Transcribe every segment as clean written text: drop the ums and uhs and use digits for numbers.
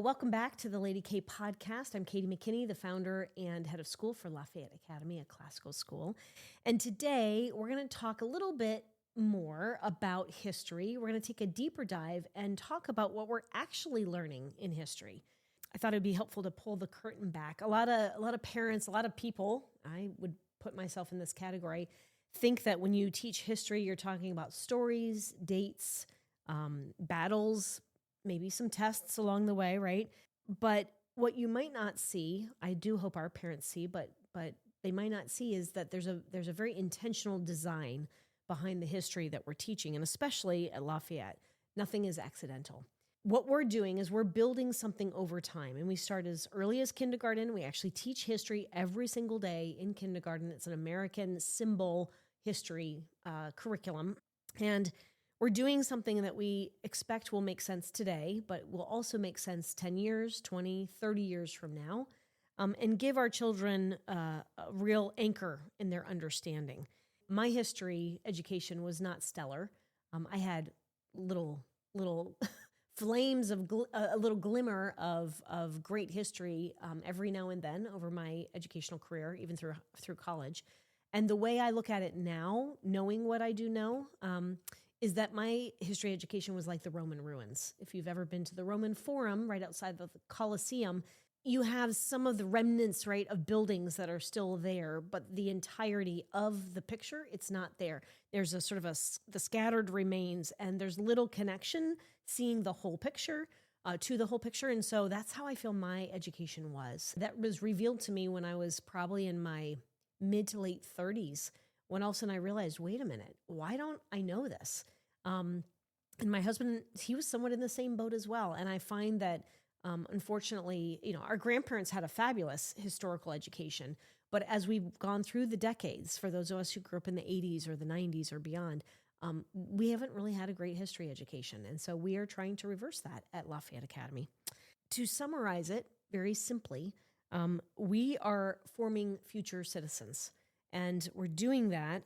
Welcome back to the Lady K podcast. I'm Katy McKinney, the founder and head of school for Lafayette Academy, a classical school. And today we're going to talk a little bit more about history. We're going to take a deeper dive and talk about what we're actually learning in history. I thought it'd be helpful to pull the curtain back. A lot of parents, a lot of people, I would put myself in this category, think that when you teach history, you're talking about stories, dates, battles, maybe some tests along the way, right? But what you might not see, I do hope our parents see, but they might not see, is that there's a very intentional design behind the history that we're teaching, and especially at Lafayette. Nothing is accidental. What we're doing is we're building something over time, and we start as early as kindergarten. We actually teach history every single day in kindergarten. It's an American symbol history curriculum, and we're doing something that we expect will make sense today, but will also make sense 10 years, 20, 30 years from now, and give our children a real anchor in their understanding. My history education was not stellar. I had little flames of a little glimmer of great history every now and then over my educational career, even through college. And the way I look at it now, knowing what I do know, is that my history education was like the Roman ruins. If you've ever been to the Roman Forum right outside the Colosseum, you have some of the remnants, right, of buildings that are still there, but the entirety of the picture, it's not there. There's a sort of the scattered remains, and there's little connection seeing the whole picture to the whole picture. And so that's how I feel my education was. That was revealed to me when I was probably in my mid to late 30s, when all of a sudden I realized, wait a minute, why don't I know this? And my husband, he was somewhat in the same boat as well. And I find that, unfortunately, our grandparents had a fabulous historical education. But as we've gone through the decades, for those of us who grew up in the 80s or the 90s or beyond, we haven't really had a great history education. And so we are trying to reverse that at Lafayette Academy. To summarize it very simply, we are forming future citizens. And we're doing that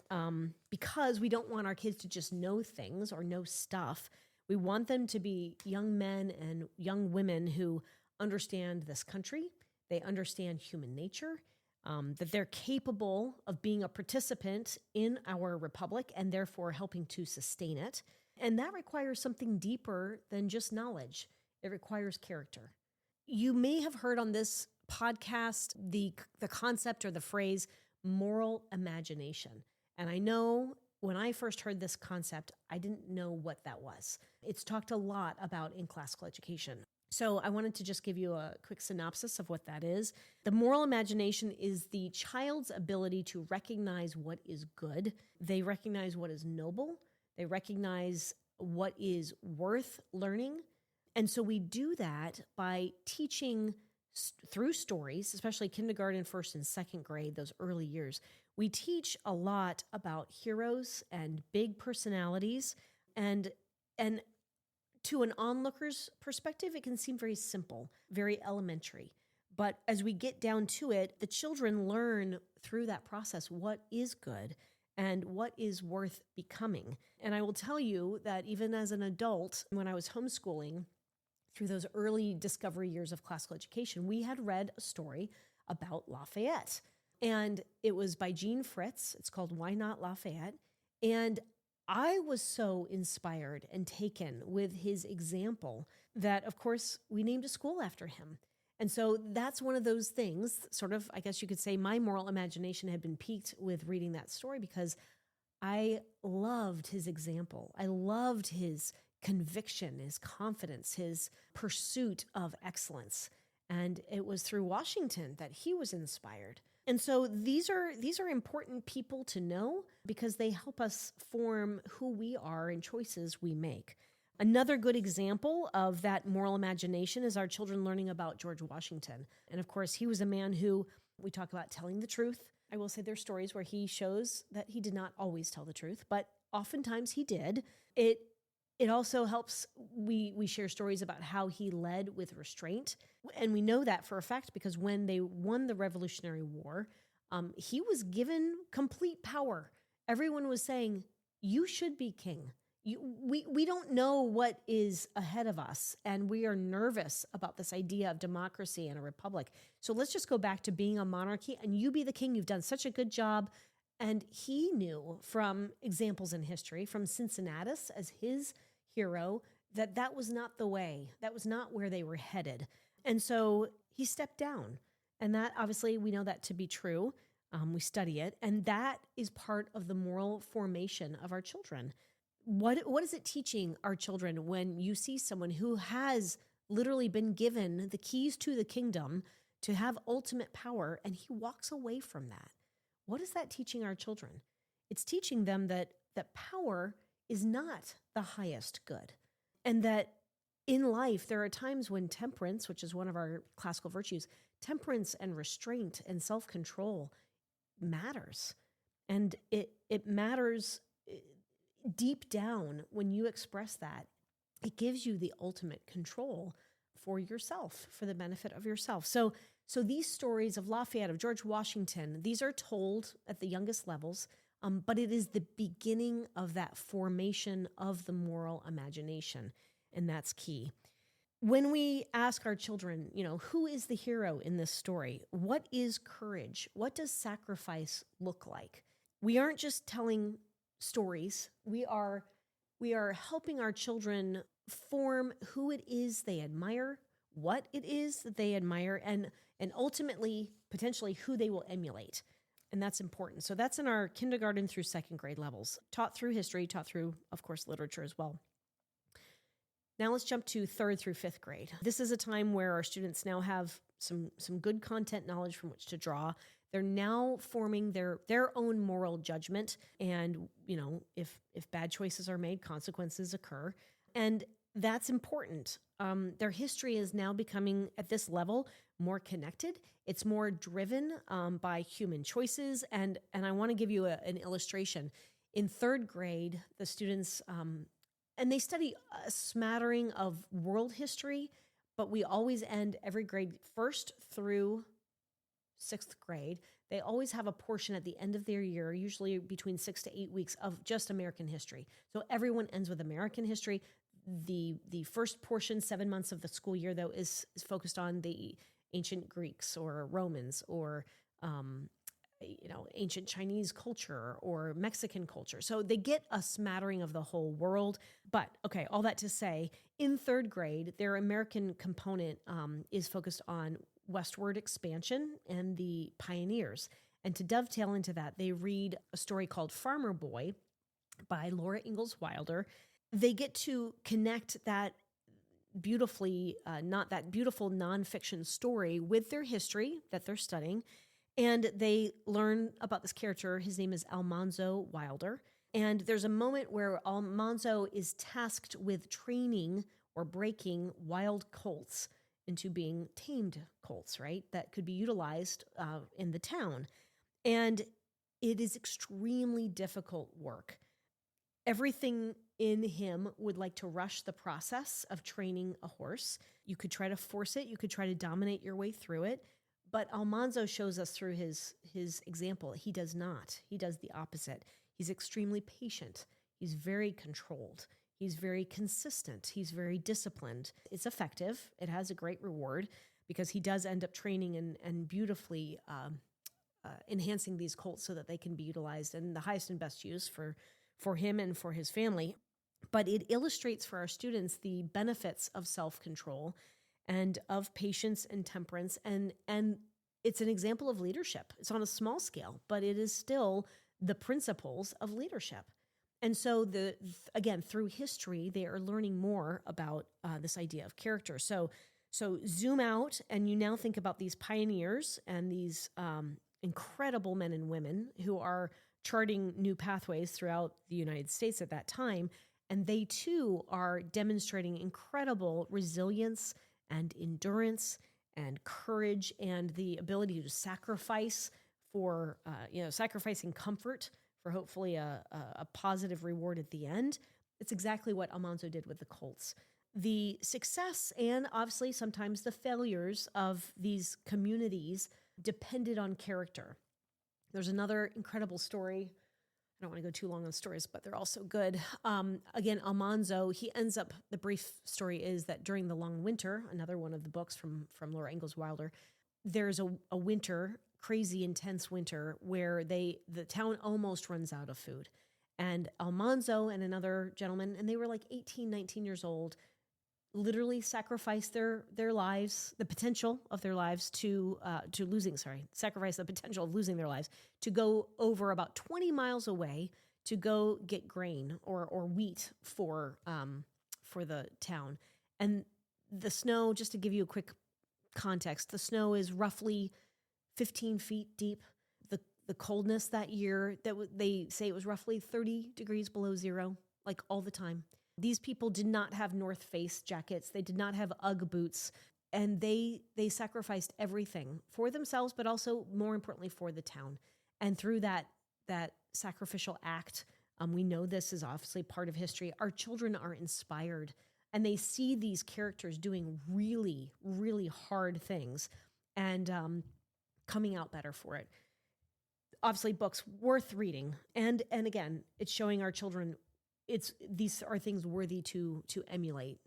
because we don't want our kids to just know things or know stuff. We want them to be young men and young women who understand this country. They understand human nature, that they're capable of being a participant in our republic and therefore helping to sustain it. And that requires something deeper than just knowledge. It requires character. You may have heard on this podcast the concept or the phrase moral imagination. And I know when I first heard this concept, I didn't know what that was. It's talked a lot about in classical education. So I wanted to just give you a quick synopsis of what that is. The moral imagination is the child's ability to recognize what is good. They recognize what is noble. They recognize what is worth learning. And so we do that by teaching through stories, especially kindergarten, first and second grade, those early years. We teach a lot about heroes and big personalities, and to an onlooker's perspective, it can seem very simple, very elementary. But as we get down to it, the children learn through that process what is good and what is worth becoming. And I will tell you that even as an adult, when I was homeschooling, through those early discovery years of classical education, we had read a story about Lafayette. And it was by Jean Fritz. It's called Why Not Lafayette? And I was so inspired and taken with his example that, of course, we named a school after him. And so that's one of those things, sort of, I guess you could say my moral imagination had been piqued with reading that story because I loved his example. I loved his conviction, his confidence, his pursuit of excellence. And it was through Washington that he was inspired. And so these are important people to know because they help us form who we are and choices we make. Another good example of that moral imagination is our children learning about George Washington. And of course, he was a man who, we talk about telling the truth. I will say there's stories where he shows that he did not always tell the truth, but oftentimes he did. It also helps, we share stories about how he led with restraint. And we know that for a fact because when they won the Revolutionary War, he was given complete power. Everyone was saying, you should be king. We don't know what is ahead of us, and we are nervous about this idea of democracy and a republic. So let's just go back to being a monarchy, and you be the king. You've done such a good job. And he knew from examples in history, from Cincinnatus as his hero, that that was not the way. That was not where they were headed. And so he stepped down. And that, obviously, we know that to be true. We study it. And that is part of the moral formation of our children. What is it teaching our children when you see someone who has literally been given the keys to the kingdom to have ultimate power, and he walks away from that? What is that teaching our children? It's teaching them that power is not the highest good, and that in life there are times when temperance, which is one of our classical virtues, temperance and restraint and self-control matters. And it matters deep down when you express that. It gives you the ultimate control for yourself, for the benefit of yourself. So these stories of Lafayette, of George Washington, these are told at the youngest levels, but it is the beginning of that formation of the moral imagination, and that's key. When we ask our children, who is the hero in this story? What is courage? What does sacrifice look like? We aren't just telling stories. We are helping our children form who it is they admire, what it is that they admire, and ultimately, potentially, who they will emulate. And that's important. So that's in our kindergarten through second grade levels, taught through history, taught through, of course, literature as well. Now let's jump to third through fifth grade. This is a time where our students now have some good content knowledge from which to draw. They're now forming their own moral judgment. And, if bad choices are made, consequences occur. And that's important. Their history is now becoming, at this level, more connected. It's more driven by human choices. And I want to give you an illustration. In third grade, the students, and they study a smattering of world history, but we always end every grade, first through sixth grade. They always have a portion at the end of their year, usually between 6 to 8 weeks, of just American history. So everyone ends with American history. The first portion, 7 months of the school year, though, is focused on the ancient Greeks or Romans or ancient Chinese culture or Mexican culture. So they get a smattering of the whole world. But okay, all that to say, in third grade, their American component is focused on westward expansion and the pioneers. And to dovetail into that, they read a story called Farmer Boy by Laura Ingalls Wilder. They get to connect that beautifully, not that beautiful nonfiction story with their history that they're studying. And they learn about this character. His name is Almanzo Wilder. And there's a moment where Almanzo is tasked with training or breaking wild colts into being tamed colts, right? That could be utilized in the town. And it is extremely difficult work. Everything in him would like to rush the process of training a horse. You could try to force it. You could try to dominate your way through it. But Almanzo shows us through his example, he does not. He does the opposite. He's extremely patient. He's very controlled. He's very consistent. He's very disciplined. It's effective. It has a great reward because he does end up training and beautifully enhancing these colts so that they can be utilized in the highest and best use for him and for his family. But it illustrates for our students the benefits of self-control and of patience and temperance. And it's an example of leadership. It's on a small scale, but it is still the principles of leadership. And so again, through history, they are learning more about this idea of character. So zoom out, and you now think about these pioneers and these incredible men and women who are charting new pathways throughout the United States at that time. And they too are demonstrating incredible resilience and endurance and courage and the ability to sacrifice for, sacrificing comfort for hopefully a positive reward at the end. It's exactly what Almanzo did with the colts. The success and obviously sometimes the failures of these communities depended on character. There's another incredible story. I don't want to go too long on stories, but they're also good. Again, Almanzo, he ends up, the brief story is that during the long winter, another one of the books from Laura Ingalls Wilder, there's a winter, crazy intense winter, where the town almost runs out of food. And Almanzo and another gentleman, and they were like 18, 19 years old, literally sacrificed their lives, the potential of their lives sacrifice the potential of losing their lives to go over about 20 miles away to go get grain or wheat for the town. And the snow, just to give you a quick context, the snow is roughly 15 feet deep. The coldness that year, they say it was roughly 30 degrees below zero, like all the time. These people did not have North Face jackets. They did not have UGG boots. And they sacrificed everything for themselves, but also, more importantly, for the town. And through that sacrificial act, we know this is obviously part of history. Our children are inspired, and they see these characters doing really, really hard things and coming out better for it. Obviously, books worth reading. And again, it's showing our children these are things worthy to emulate,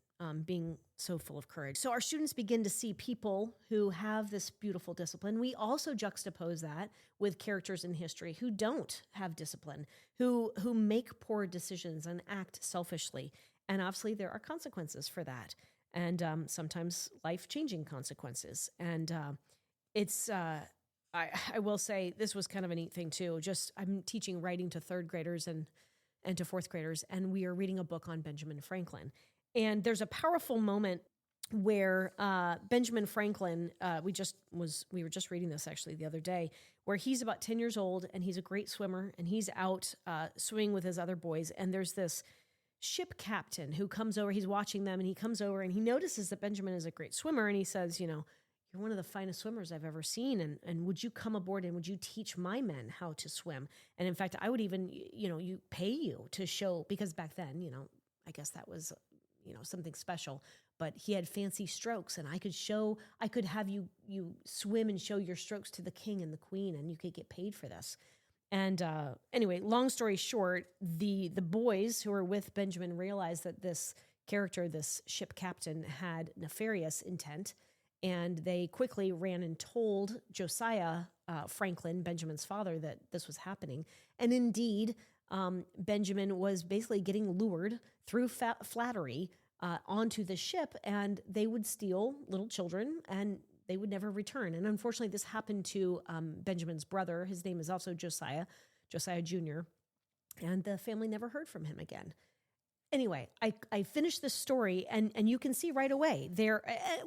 being so full of courage. So our students begin to see people who have this beautiful discipline. We also juxtapose that with characters in history who don't have discipline, who make poor decisions and act selfishly. And obviously there are consequences for that, and sometimes life-changing consequences. And I will say this was kind of a neat thing too. I'm teaching writing to third graders and to fourth graders, and we are reading a book on Benjamin Franklin. And there's a powerful moment where Benjamin Franklin, we were just reading this actually the other day, where he's about 10 years old and he's a great swimmer, and he's out swimming with his other boys. And there's this ship captain who comes over, he's watching them, and he comes over and he notices that Benjamin is a great swimmer, and he says, you're one of the finest swimmers I've ever seen. And would you come aboard and would you teach my men how to swim? And in fact, I would even, pay you to show, because back then, I guess that was, something special, but he had fancy strokes, and I could have you swim and show your strokes to the king and the queen, and you could get paid for this. And anyway, long story short, the boys who were with Benjamin realized that this character, this ship captain, had nefarious intent. And they quickly ran and told Josiah Franklin, Benjamin's father, that this was happening. And indeed, Benjamin was basically getting lured through flattery onto the ship, and they would steal little children, and they would never return. And unfortunately, this happened to Benjamin's brother. His name is also Josiah Jr., and the family never heard from him again. Anyway, I finished this story, and you can see right away there.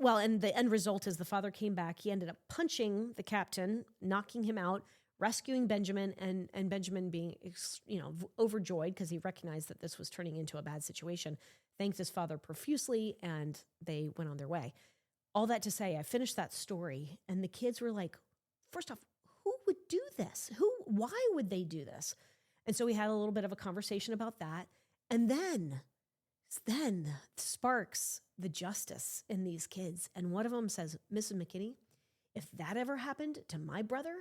And the end result is the father came back. He ended up punching the captain, knocking him out, rescuing Benjamin, and Benjamin being overjoyed because he recognized that this was turning into a bad situation. Thanked his father profusely, and they went on their way. All that to say, I finished that story, and the kids were like, first off, who would do this? Why would they do this? And so we had a little bit of a conversation about that. And then sparks the justice in these kids. And one of them says, Mrs. McKinney, if that ever happened to my brother,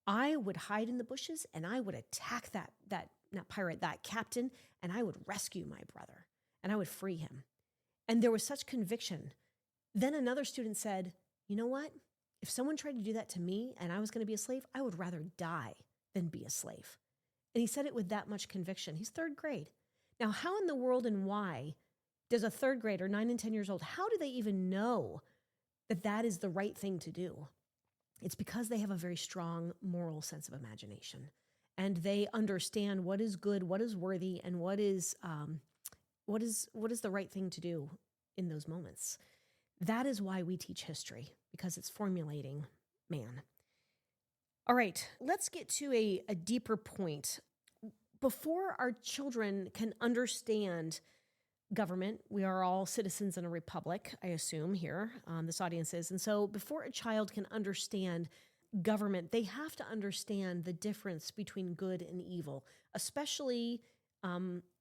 I would hide in the bushes and I would attack that captain, and I would rescue my brother and I would free him. And there was such conviction. Then another student said, you know what? If someone tried to do that to me and I was going to be a slave, I would rather die than be a slave. And he said it with that much conviction. He's third grade. Now, how in the world and why does a third grader, 9 and 10 years old, how do they even know that that is the right thing to do? It's because they have a very strong moral sense of imagination, and they understand what is good, what is worthy, and what is the right thing to do in those moments. That is why we teach history, because it's formulating man. All right, let's get to a deeper point. Before our children can understand government, we are all citizens in a republic, I assume here, this audience is. And so before a child can understand government, they have to understand the difference between good and evil, especially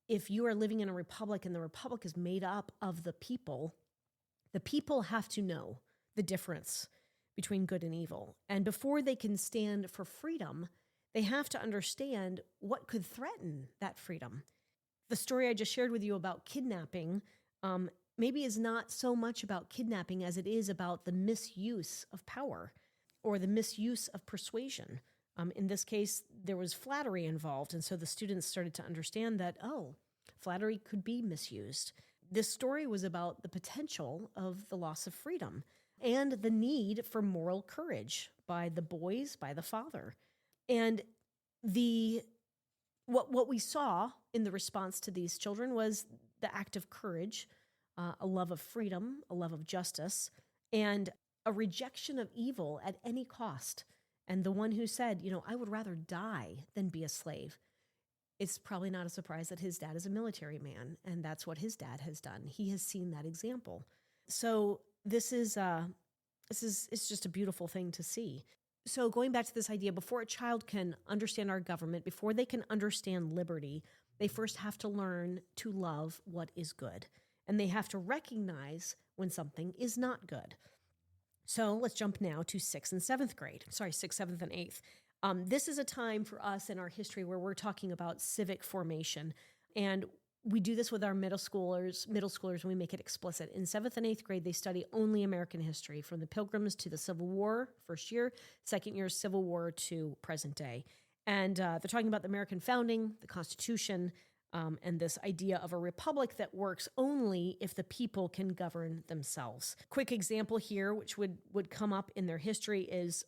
if you are living in a republic and the republic is made up of the people have to know the difference between good and evil. And before they can stand for freedom, they have to understand what could threaten that freedom. The story I just shared with you about kidnapping maybe is not so much about kidnapping as it is about the misuse of power or the misuse of persuasion. In this case, there was flattery involved. And so the students started to understand that, oh, flattery could be misused. This story was about the potential of the loss of freedom and the need for moral courage by the boys, by the father. And what we saw in the response to these children was the act of courage, a love of freedom, a love of justice, and a rejection of evil at any cost. And the one who said, I would rather die than be a slave. It's probably not a surprise that his dad is a military man, and that's what his dad has done. He has seen that example. So it's just a beautiful thing to see. So going back to this idea, before a child can understand our government, before they can understand liberty, they first have to learn to love what is good. And they have to recognize when something is not good. So let's jump now to 6th and 7th grade. 6th, 7th, and 8th. This is a time for us in our history where we're talking about civic formation. And we do this with our middle schoolers, and we make it explicit. In 7th and 8th grade, they study only American history, from the Pilgrims to the Civil War, first year, second year, Civil War to present day. And they're talking about the American founding, the Constitution, and this idea of a republic that works only if the people can govern themselves. Quick example here, which would come up in their history, is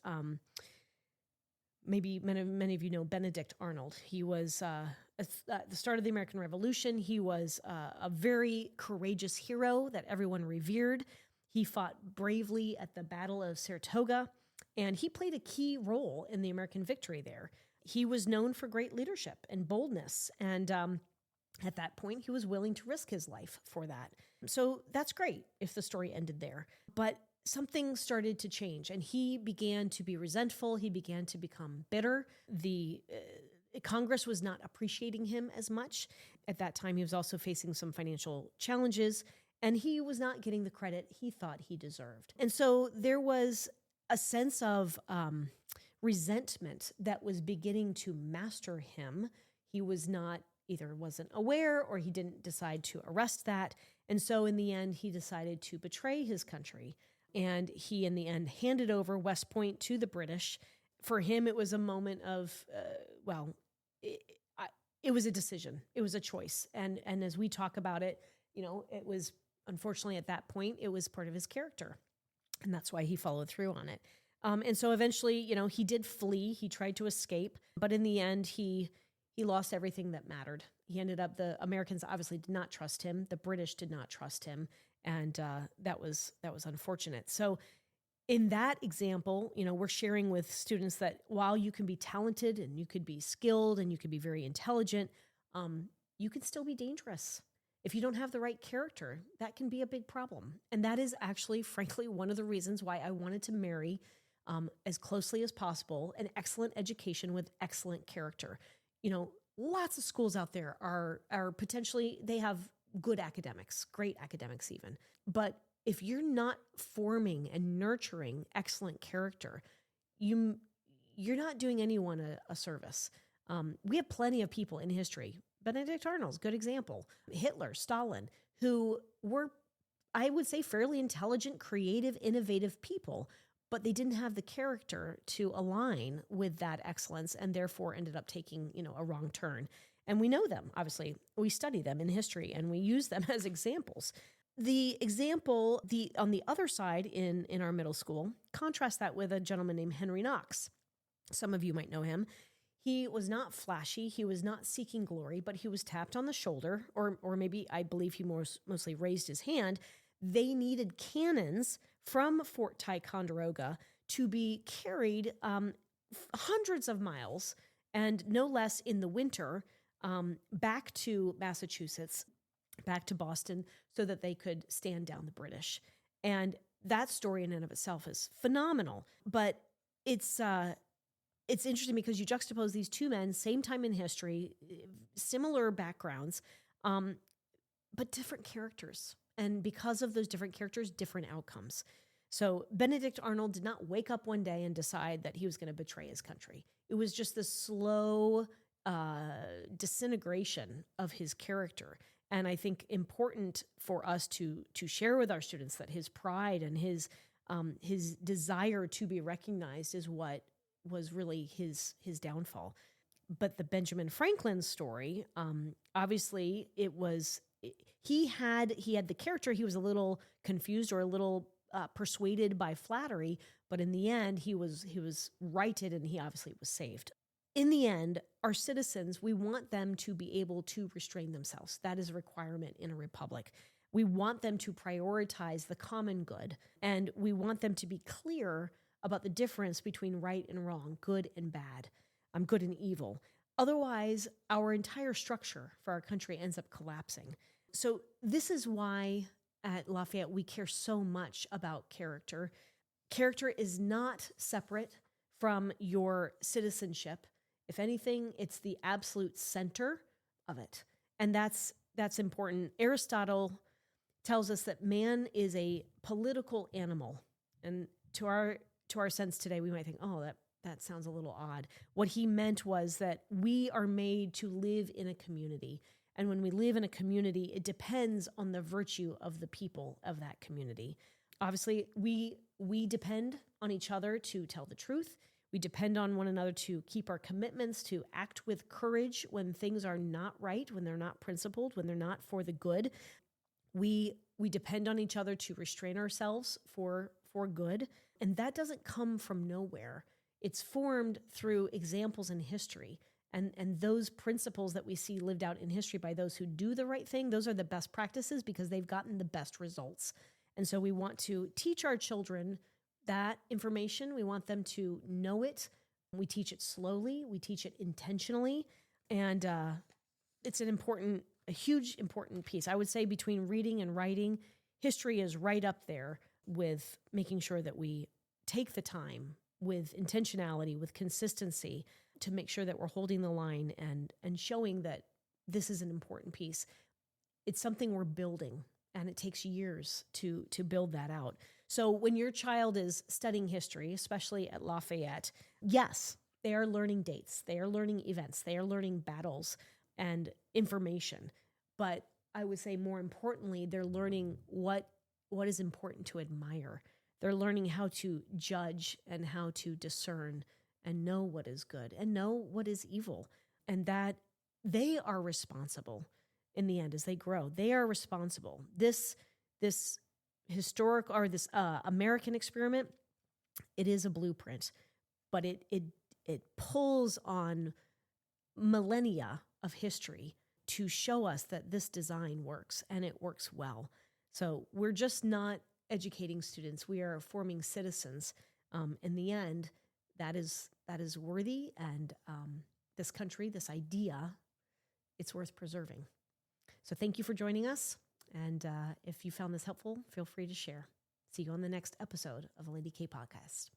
maybe many of you know Benedict Arnold. He was at the start of the American Revolution. He was a very courageous hero that everyone revered. He fought bravely at the Battle of Saratoga, and he played a key role in the American victory there. He was known for great leadership and boldness, and at that point, he was willing to risk his life for that. So that's great if the story ended there. But something started to change, and he began to be resentful. He began to become bitter. The Congress was not appreciating him as much. At that time, he was also facing some financial challenges, and he was not getting the credit he thought he deserved. And so there was a sense of resentment that was beginning to master him. He was not either wasn't aware or he didn't decide to arrest that. And so in the end, he decided to betray his country. And he, in the end, handed over West Point to the British. For him, it was a moment of, it was a decision. It was a choice. And as we talk about it, it was, unfortunately, at that point, it was part of his character. And that's why he followed through on it. And so eventually, he did flee. He tried to escape. But in the end, he lost everything that mattered. He ended up, the Americans obviously did not trust him. The British did not trust him. And that was unfortunate. So in that example, we're sharing with students that while you can be talented and you could be skilled and you could be very intelligent, you can still be dangerous. If you don't have the right character, that can be a big problem. And that is actually, frankly, one of the reasons why I wanted to marry as closely as possible an excellent education with excellent character. Lots of schools out there are potentially, they have good academics, great academics even. But if you're not forming and nurturing excellent character, you're not doing anyone a service. We have plenty of people in history. Benedict Arnold's a good example. Hitler, Stalin, who were, I would say, fairly intelligent, creative, innovative people, but they didn't have the character to align with that excellence and therefore ended up taking, a wrong turn. And we know them, obviously. We study them in history and we use them as examples. The example, on the other side in our middle school, contrast that with a gentleman named Henry Knox. Some of you might know him. He was not flashy. He was not seeking glory, but he was tapped on the shoulder, or maybe I believe he mostly raised his hand. They needed cannons from Fort Ticonderoga to be carried hundreds of miles, and no less in the winter, back to Massachusetts, back to Boston, so that they could stand down the British. And that story in and of itself is phenomenal. But it's interesting because you juxtapose these two men, same time in history, similar backgrounds, but different characters. And because of those different characters, different outcomes. So Benedict Arnold did not wake up one day and decide that he was going to betray his country. It was just this slow disintegration of his character. And I think important for us to share with our students that his pride and his desire to be recognized is what was really his downfall. But the Benjamin Franklin story, obviously, he had the character. He was a little confused or a little persuaded by flattery, but in the end, he was righted, and he obviously was saved. In the end, our citizens, we want them to be able to restrain themselves. That is a requirement in a republic. We want them to prioritize the common good, and we want them to be clear about the difference between right and wrong, good and bad, good and evil. Otherwise, our entire structure for our country ends up collapsing. So this is why at Lafayette we care so much about character. Character is not separate from your citizenship. If anything, it's the absolute center of it. And that's important. Aristotle tells us that man is a political animal. And to our sense today, we might think, oh, that sounds a little odd. What he meant was that we are made to live in a community. And when we live in a community, it depends on the virtue of the people of that community. Obviously, we depend on each other to tell the truth. We depend on one another to keep our commitments, to act with courage when things are not right, when they're not principled, when they're not for the good. We depend on each other to restrain ourselves for good. And that doesn't come from nowhere. It's formed through examples in history. And those principles that we see lived out in history by those who do the right thing, those are the best practices because they've gotten the best results. And so we want to teach our children that information. We want them to know it. We teach it slowly. We teach it intentionally. And it's a huge important piece. I would say between reading and writing, history is right up there with making sure that we take the time with intentionality, with consistency, to make sure that we're holding the line and showing that this is an important piece. It's something we're building, and it takes years to build that out. So when your child is studying history, especially at Lafayette, yes, they are learning dates, they are learning events, they are learning battles and information. But I would say more importantly, they're learning what is important to admire. They're learning how to judge and how to discern and know what is good and know what is evil, and that they are responsible in the end as they grow. They are responsible. This historic or this American experiment, it is a blueprint, but it pulls on millennia of history to show us that this design works, and it works well. So we're just not educating students. We are forming citizens. In the end, that is worthy, and this country, this idea, it's worth preserving. So thank you for joining us. And if you found this helpful, feel free to share. See you on the next episode of a Lady K podcast.